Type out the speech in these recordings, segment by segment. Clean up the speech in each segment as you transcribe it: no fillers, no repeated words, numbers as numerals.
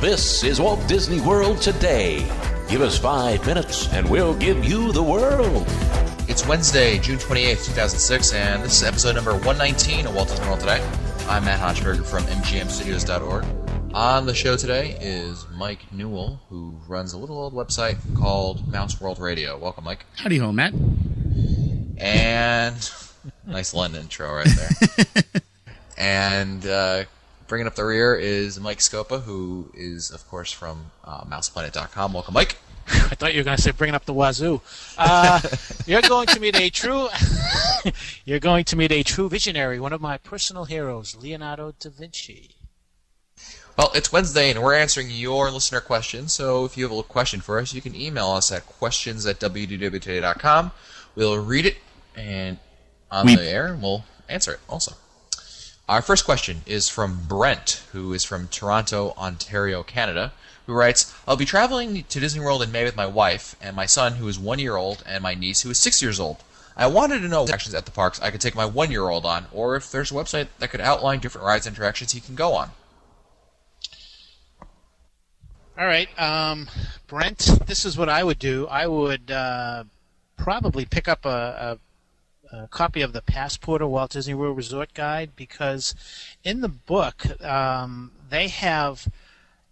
This is Walt Disney World Today. Give us 5 minutes and we'll give you the world. It's Wednesday, June 28th, 2006, and this is episode number 119 of Walt Disney World Today. I'm Matt Hochberger from mgmstudios.org. On the show today is Mike Newell, who runs a little old website called Mouse World Radio. Welcome, Mike. Howdy ho, Matt. And nice London intro right there. And bringing up the rear is Mike Scopa, who is, of course, from mouseplanet.com. Welcome, Mike. I thought you were going to say bringing up the wazoo. You're going to meet a true visionary, one of my personal heroes, Leonardo da Vinci. Well, it's Wednesday, and we're answering your listener questions, so if you have a question for us, you can email us at questions@wdwtoday.com. We'll read it and on the air, and we'll answer it also. Our first question is from Brent, who is from Toronto, Ontario, Canada, who writes, I'll be traveling to Disney World in May with my wife and my son, who is 1 year old, and my niece, who is 6 years old. I wanted to know what attractions at the parks I could take my 1 year old on, or if there's a website that could outline different rides and attractions he can go on. All right, Brent, this is what I would do. I would probably pick up a copy of the Passport of Walt Disney World Resort Guide, because in the book they have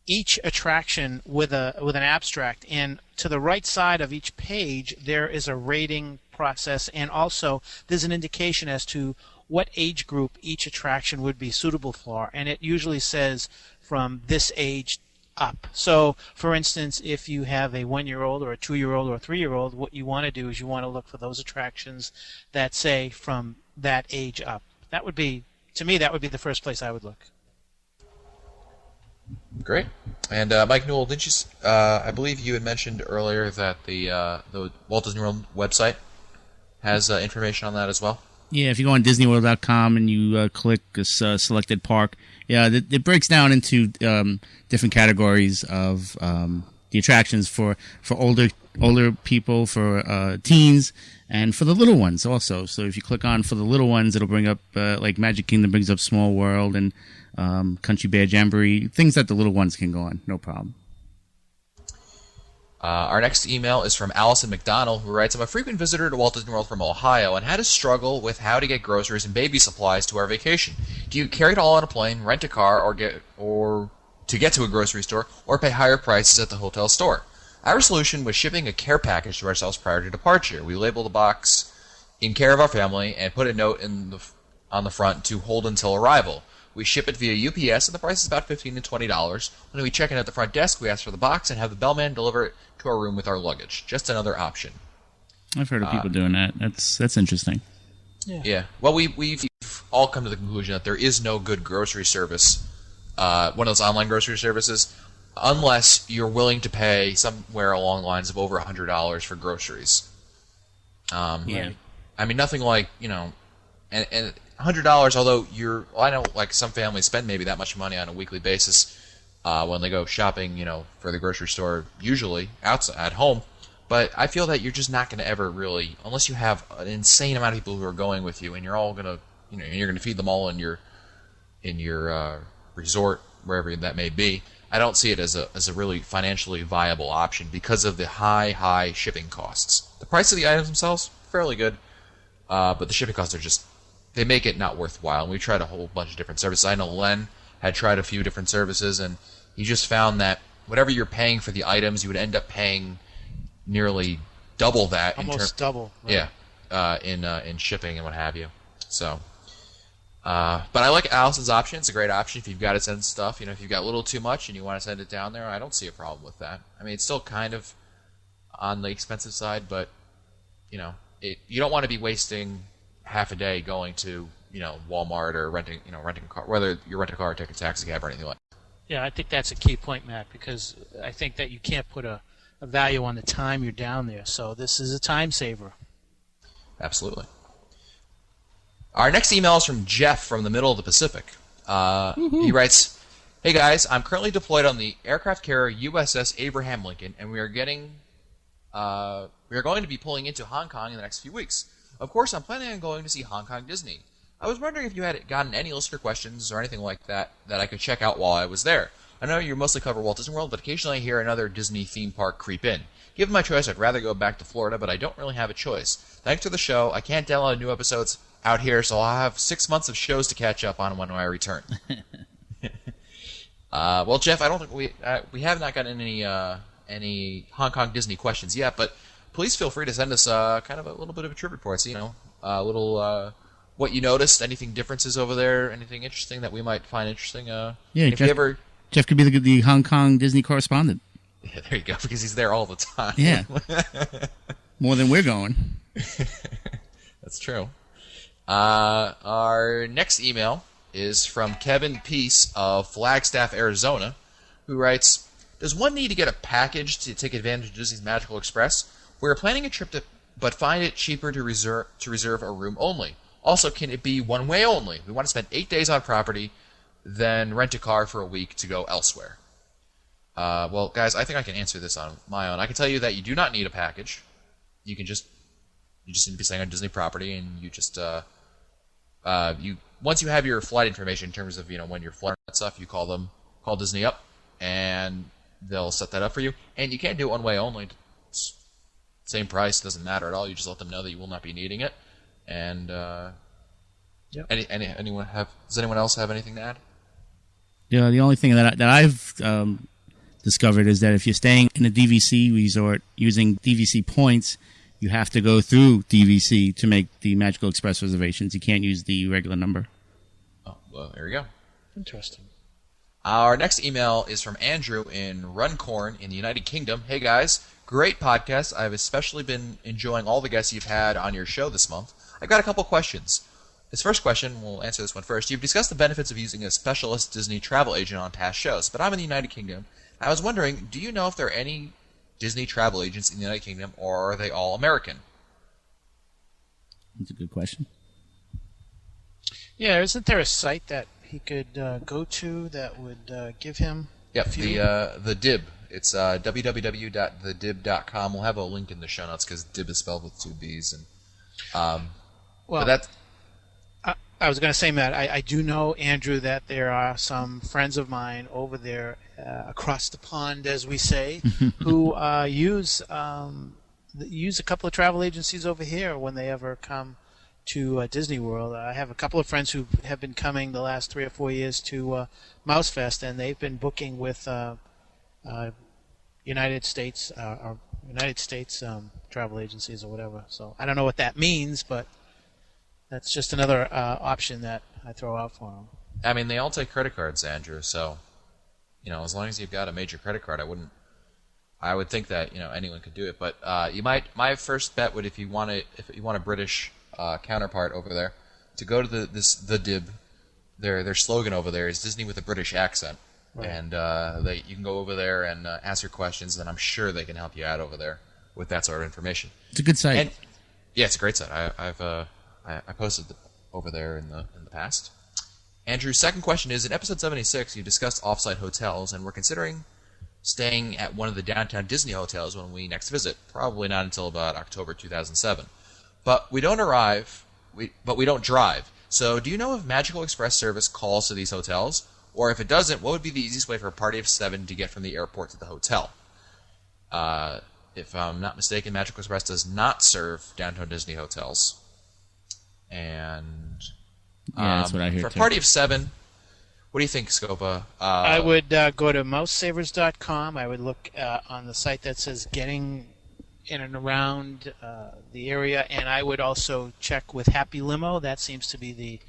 each attraction with an abstract, and to the right side of each page there is a rating process, and also there's an indication as to what age group each attraction would be suitable for, and it usually says from this age up. So, for instance, if you have a 1 year old or a 2 year old or a 3 year old, what you want to do is you want to look for those attractions that say from that age up. That would be, to me, that would be the first place I would look. Great. And Mike Newell, didn't you? I believe you had mentioned earlier that the Walt Disney World website has information on that as well. Yeah, if you go on DisneyWorld.com and you click a selected park, yeah, it breaks down into different categories of the attractions for older people, for teens, and for the little ones also. So if you click on for the little ones, it'll bring up like Magic Kingdom brings up Small World and Country Bear Jamboree, things that the little ones can go on, no problem. Our next email is from Allison McDonald, who writes, I'm a frequent visitor to Walt Disney World from Ohio and had to struggle with how to get groceries and baby supplies to our vacation. Do you carry it all on a plane, rent a car, or to get to a grocery store, or pay higher prices at the hotel store? Our solution was shipping a care package to ourselves prior to departure. We labeled the box in care of our family and put a note on the front to hold until arrival. We ship it via UPS, and the price is about $15 to $20. When we check in at the front desk, we ask for the box and have the bellman deliver it to our room with our luggage. Just another option. I've heard of people doing that. That's interesting. Yeah. Well, we've all come to the conclusion that there is no good grocery service, one of those online grocery services, unless you're willing to pay somewhere along the lines of over $100 for groceries. Yeah. I mean, nothing like, and $100, although I know like some families spend maybe that much money on a weekly basis when they go shopping, for the grocery store, usually outside at home. But I feel that you're just not going to ever really, unless you have an insane amount of people who are going with you, and you're all going to, you're going to feed them all in your resort, wherever that may be. I don't see it as a really financially viable option because of the high shipping costs. The price of the items themselves, fairly good, but the shipping costs are they make it not worthwhile. And we tried a whole bunch of different services. I know Len had tried a few different services, and he just found that whatever you're paying for the items, you would end up paying nearly double that. Almost double. Right. Yeah, in shipping and what have you. So, but I like Allison's option. It's a great option if you've got to send stuff. If you've got a little too much and you want to send it down there, I don't see a problem with that. I mean, it's still kind of on the expensive side, but you don't want to be wasting half a day going to Walmart or renting a car, whether you rent a car or take a taxi cab or anything like that. Yeah, I think that's a key point, Matt, because I think that you can't put a value on the time you're down there. So this is a time saver. Absolutely. Our next email is from Jeff from the middle of the Pacific. He writes, Hey guys, I'm currently deployed on the aircraft carrier USS Abraham Lincoln, and we are going to be pulling into Hong Kong in the next few weeks. Of course, I'm planning on going to see Hong Kong Disney. I was wondering if you had gotten any listener questions or anything like that I could check out while I was there. I know you mostly cover Walt Disney World, but occasionally I hear another Disney theme park creep in. Given my choice, I'd rather go back to Florida, but I don't really have a choice. Thanks for the show. I can't download new episodes out here, so I'll have 6 months of shows to catch up on when I return. Well, Jeff, I don't think we have not gotten any Hong Kong Disney questions yet, but please feel free to send us kind of a little bit of a trip report. So, a little what you noticed, anything differences over there, anything interesting that we might find interesting. Jeff could be the Hong Kong Disney correspondent. Yeah, there you go, because he's there all the time. Yeah, more than we're going. That's true. Our next email is from Kevin Peace of Flagstaff, Arizona, who writes, does one need to get a package to take advantage of Disney's Magical Express? We're planning a trip but find it cheaper to reserve a room only. Also, can it be one way only? We want to spend 8 days on property, then rent a car for a week to go elsewhere. Well, guys, I think I can answer this on my own. I can tell you that you do not need a package. You just need to be staying on Disney property, and you just once you have your flight information in terms of when you're flying that stuff, you call Disney up, and they'll set that up for you. And you can't do it one way only. It's same price, doesn't matter at all. You just let them know that you will not be needing it. And yep. Does anyone else have anything to add? Yeah, the only thing that I've discovered is that if you're staying in a DVC resort using DVC points, you have to go through DVC to make the Magical Express reservations. You can't use the regular number. Oh, well, there you go. Interesting. Our next email is from Andrew in Runcorn in the United Kingdom. Hey, guys. Great podcast. I've especially been enjoying all the guests you've had on your show this month. I've got a couple questions. This first question, we'll answer this one first. You've discussed the benefits of using a specialist Disney travel agent on past shows, but I'm in the United Kingdom. I was wondering, do you know if there are any Disney travel agents in the United Kingdom, or are they all American? That's a good question. Yeah, isn't there a site that he could go to that would give him? Yep, the DIB. It's www.thedib.com. We'll have a link in the show notes because DIB is spelled with two B's. And well, I was going to say, Matt, I do know, Andrew, that there are some friends of mine over there across the pond, as we say, who use a couple of travel agencies over here when they ever come to Disney World. I have a couple of friends who have been coming the last 3 or 4 years to Mouse Fest, and they've been booking with United States travel agencies or whatever. So I don't know what that means, but that's just another option that I throw out for them. I mean, they all take credit cards, Andrew. So, as long as you've got a major credit card, I would think that anyone could do it. But you might. My first bet would, if you want a British counterpart over there, to go to the DIB. Their slogan over there is Disney with a British accent. Right. And you can go over there and ask your questions, and I'm sure they can help you out over there with that sort of information. It's a good site. And, yeah, it's a great site. I posted over there in the past. Andrew's second question is, in episode 76, you discussed off-site hotels, and we're considering staying at one of the downtown Disney hotels when we next visit. Probably not until about October 2007. But we don't drive. So do you know if Magical Express service calls to these hotels? Or if it doesn't, what would be the easiest way for a party of 7 to get from the airport to the hotel? If I'm not mistaken, Magical Express does not serve downtown Disney hotels. And that's what I hear for a too. party of 7, what do you think, Scopa? I would go to mousesavers.com. I would look on the site that says getting in and around the area, and I would also check with Happy Limo. That seems to be the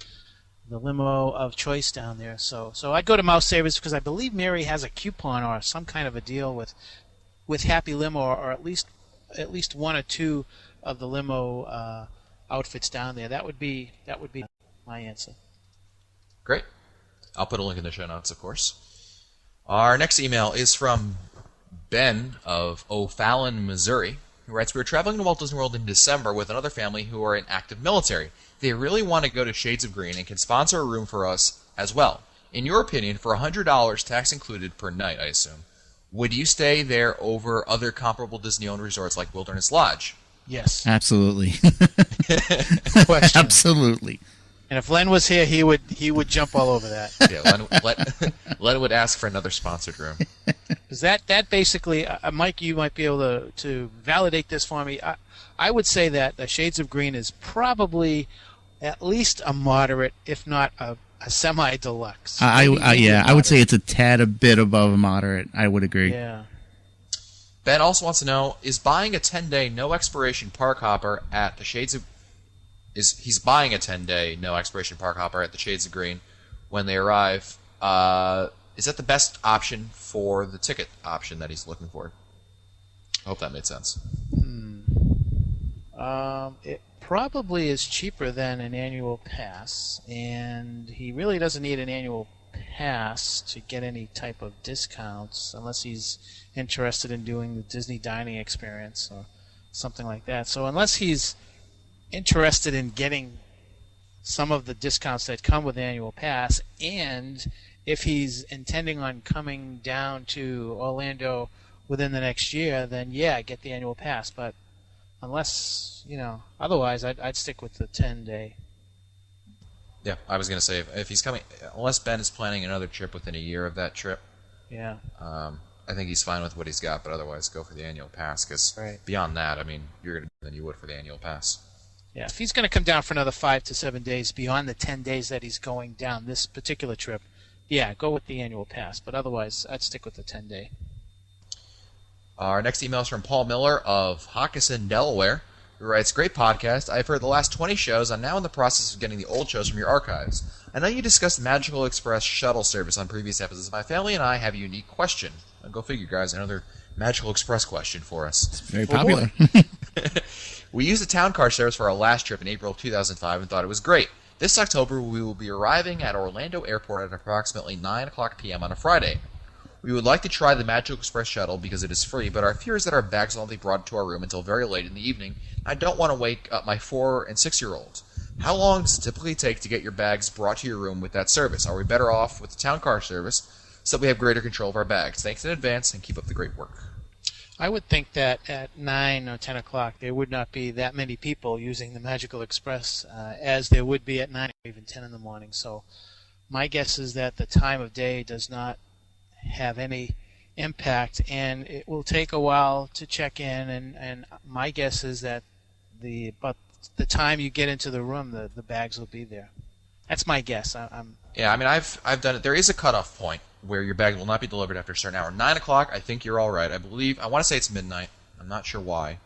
limo of choice down there. So I'd go to Mouse Savers because I believe Mary has a coupon or some kind of a deal with Happy Limo, or at least one or two of the limo outfits down there. That would be my answer. Great. I'll put a link in the show notes, of course. Our next email is from Ben of O'Fallon, Missouri, who writes, "We were traveling to Walt Disney World in December with another family who are in active military. They really want to go to Shades of Green and can sponsor a room for us as well. In your opinion, for $100, tax included per night, I assume, would you stay there over other comparable Disney-owned resorts like Wilderness Lodge?" Yes. Absolutely. Question. Absolutely. And if Len was here, he would jump all over that. Yeah, Len would ask for another sponsored room. Because that basically, Mike, you might be able to validate this for me. I would say that the Shades of Green is probably at least a moderate, if not a semi-deluxe. I would say it's a bit above moderate. I would agree. Yeah. Ben also wants to know, is buying a 10-day no expiration park hopper at the Shades of he's buying a 10-day no expiration park hopper at the Shades of Green when they arrive. Is that the best option for the ticket option that he's looking for? I hope that made sense. It probably is cheaper than an annual pass, and he really doesn't need an annual pass to get any type of discounts unless he's interested in doing the Disney dining experience or something like that. So unless he's interested in getting some of the discounts that come with annual pass, and if he's intending on coming down to Orlando within the next year, then yeah, get the annual pass. But unless, otherwise I'd stick with the 10-day. Yeah, I was going to say, if he's coming, unless Ben is planning another trip within a year of that trip, yeah, I think he's fine with what he's got, but otherwise go for the annual pass, because beyond that, you're going to do than you would for the annual pass. Yeah, if he's going to come down for another 5 to 7 days beyond the 10 days that he's going down this particular trip, yeah, go with the annual pass. But otherwise, I'd stick with the 10-day. Our next email is from Paul Miller of Hockinson, Delaware, who writes, "Great podcast. I've heard the last 20 shows. I'm now in the process of getting the old shows from your archives. I know you discussed Magical Express shuttle service on previous episodes. My family and I have a unique question." Go figure, guys. Another Magical Express question for us. It's very popular. We used a town car service for our last trip in April of 2005 and thought it was great. This October, we will be arriving at Orlando Airport at approximately 9 o'clock p.m. on a Friday. We would like to try the Magical Express shuttle because it is free, but our fear is that our bags will not be brought to our room until very late in the evening. I don't want to wake up my 4- and 6-year-olds. How long does it typically take to get your bags brought to your room with that service? Are we better off with the town car service so we have greater control of our bags? Thanks in advance, and keep up the great work. I would think that at 9 or 10 o'clock there would not be that many people using the Magical Express as there would be at 9 or even 10 in the morning. So my guess is that the time of day does not have any impact, and it will take a while to check in, and my guess is that the time you get into the room, the bags will be there. That's my guess. I've done it. There is a cutoff point where your bag will not be delivered after a certain hour. 9 o'clock, I think you're all right. I want to say it's midnight. I'm not sure why.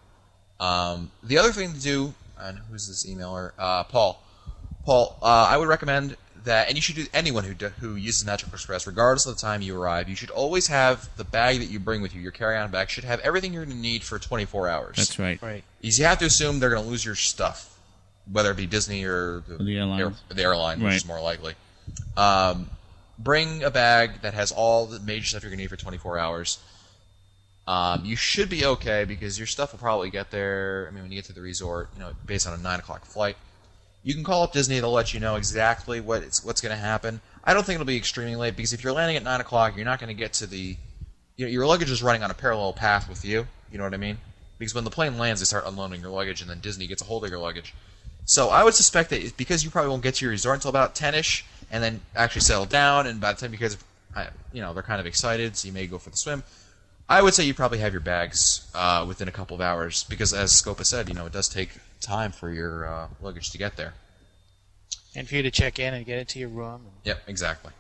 The other thing to do, and who's this emailer? Paul. I would recommend that, and you should do, anyone who uses Magical Express, regardless of the time you arrive, you should always have the bag that you bring with you, your carry-on bag, should have everything you're going to need for 24 hours. That's right. Right. Because you have to assume they're going to lose your stuff, whether it be Disney or the airline, which is more likely. Bring a bag that has all the major stuff you're going to need for 24 hours. You should be okay because your stuff will probably get there, when you get to the resort, based on a 9 o'clock flight. You can call up Disney. They'll let you know exactly what's going to happen. I don't think it'll be extremely late because if you're landing at 9 o'clock, you're not going to get to the... your luggage is running on a parallel path with you. You know what I mean? Because when the plane lands, they start unloading your luggage, and then Disney gets a hold of your luggage. So I would suspect that because you probably won't get to your resort until about 10-ish, and then actually settle down, and by the time you guys, they're kind of excited, so you may go for the swim. I would say you probably have your bags within a couple of hours, because as Scopa said, it does take time for your luggage to get there. And for you to check in and get into your room. Yep, exactly.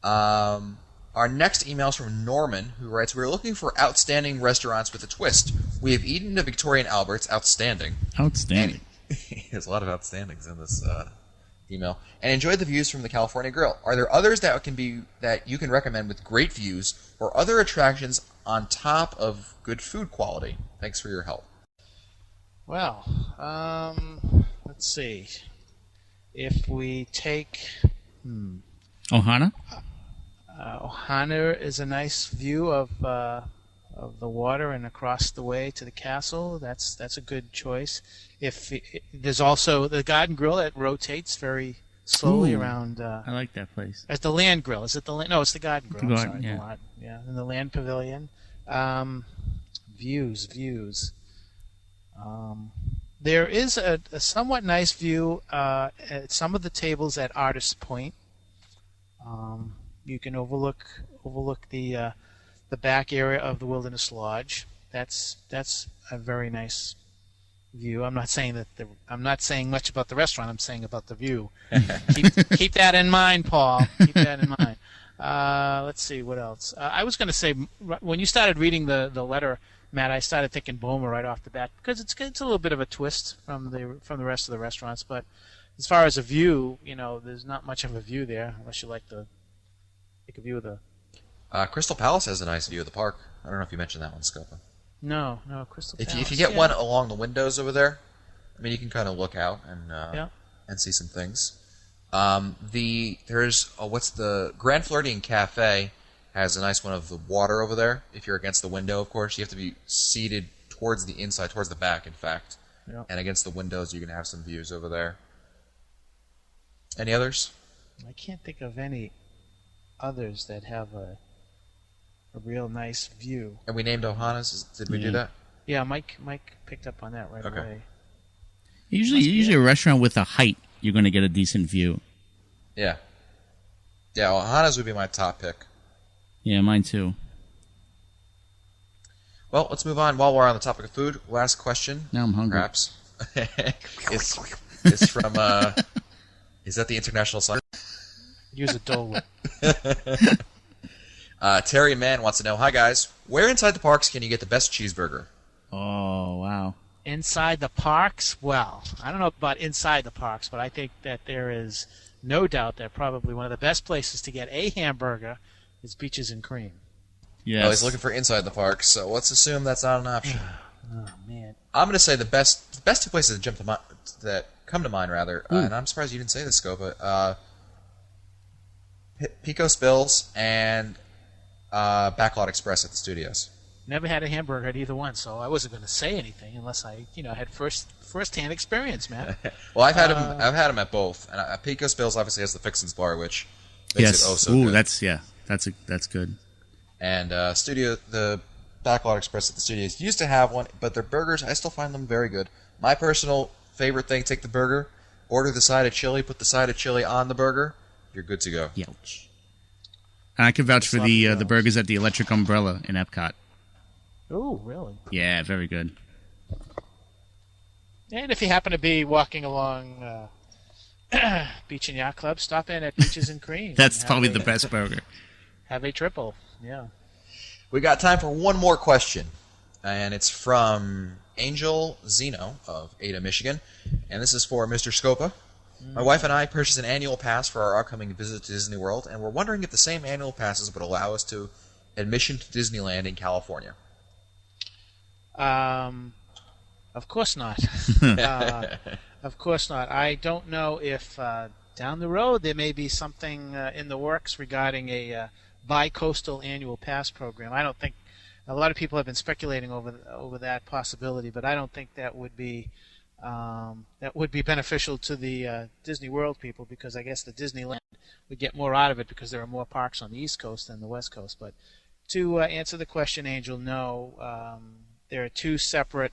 Our next email is from Norman, who writes, "We're looking for outstanding restaurants with a twist. We have eaten at Victoria and Albert's, outstanding." Outstanding. There's a lot of outstandings in this email. "And enjoyed the views from the California Grill. Are there others that you can recommend with great views or other attractions on top of good food quality? Thanks for your help." Well, let's see. If we take Ohana? Ohana is a nice view of the water and across the way to the castle. That's a good choice. There's also the Garden Grill that rotates very slowly around. I like that place. As the Land Grill. Is it the Land? No, it's the Garden Grill. The Garden, yeah. Yeah, in the Land Pavilion. Views. There is a somewhat nice view at some of the tables at Artist's Point. You can overlook the back area of the Wilderness Lodge. That's a very nice view. I'm not saying much about the restaurant. I'm saying about the view. keep that in mind, Paul. Keep that in mind. Let's see what else. I was going to say, when you started reading the letter, Matt, I started thinking Boma right off the bat because it's a little bit of a twist from the rest of the restaurants. But as far as a view, there's not much of a view there unless you like to take a view of the. Crystal Palace has a nice view of the park. I don't know if you mentioned that one, Scopa. No, Crystal Palace. If you get one along the windows over there, I mean, you can kind of look out and see some things. There's what's the Grand Flirting Cafe has a nice one of the water over there. If you're against the window, of course, you have to be seated towards the inside, towards the back, in fact. Yeah. And against the windows, you can have some views over there. Any others? I can't think of any others that have a real nice view. And we named Ohana's. Did we do that? Yeah, Mike picked up on that right Okay. away. Usually a restaurant with a height, you're going to get a decent view. Yeah. Yeah, Ohana's would be my top pick. Yeah, mine too. Well, let's move on. While we're on the topic of food, last question. Now I'm hungry. Perhaps. It's from, is that the International Sign? Use a Dole Whip. Terry Mann wants to know, hi guys, where inside the parks can you get the best cheeseburger? Oh, wow. Inside the parks? Well, I don't know about inside the parks, but I think that there is no doubt that probably one of the best places to get a hamburger is Beaches and Cream. Yes. Oh, he's looking for inside the park, so let's assume that's not an option. Oh, man. I'm going to say the best two places that come to mind, and I'm surprised you didn't say this, Scopa. Pico Spills and Backlot Express at the studios. Never had a hamburger at either one, so I wasn't going to say anything unless I, had first-hand experience, man. Well, I've had them at both. And Pico Spills obviously has the Fixins bar, which makes it oh so good. That's good. And the Backlot Express at the studios used to have one, but their burgers, I still find them very good. My personal favorite thing: take the burger, order the side of chili, put the side of chili on the burger. You're good to go. Yelch. And I can vouch for the burgers at the Electric Umbrella in Epcot. Oh, really? Yeah, very good. And if you happen to be walking along Beach and Yacht Club, stop in at Beaches and Cream. That's probably the best burger. Have a triple, yeah. We got time for one more question, and it's from Angel Zeno of Ada, Michigan, and this is for Mr. Scopa. My wife and I purchased an annual pass for our upcoming visit to Disney World, and we're wondering if the same annual passes would allow us to admission to Disneyland in California. Of course not. Of course not. I don't know if down the road there may be something in the works regarding a bi-coastal annual pass program. I don't think a lot of people have been speculating over that possibility, but I don't think that would be beneficial to the Disney World people, because I guess the Disneyland would get more out of it because there are more parks on the East Coast than the West Coast. But to answer the question, Angel, no. There are two separate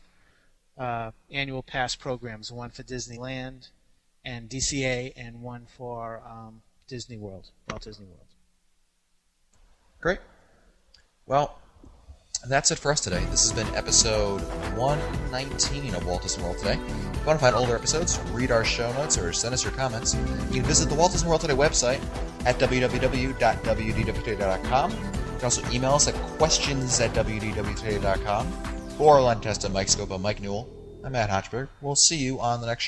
annual pass programs, one for Disneyland and DCA, and one for Disney World, Walt Disney World. Great. Well, that's it for us today. This has been episode 119 of Walt Disney World Today. If you want to find older episodes, read our show notes, or send us your comments, you can visit the Walt Disney World Today website at www.wdwtoday.com. You can also email us at questions@wdwtoday.com, or line test at Mike Scopa, Mike Newell. I'm Matt Hotchberg. We'll see you on the next show.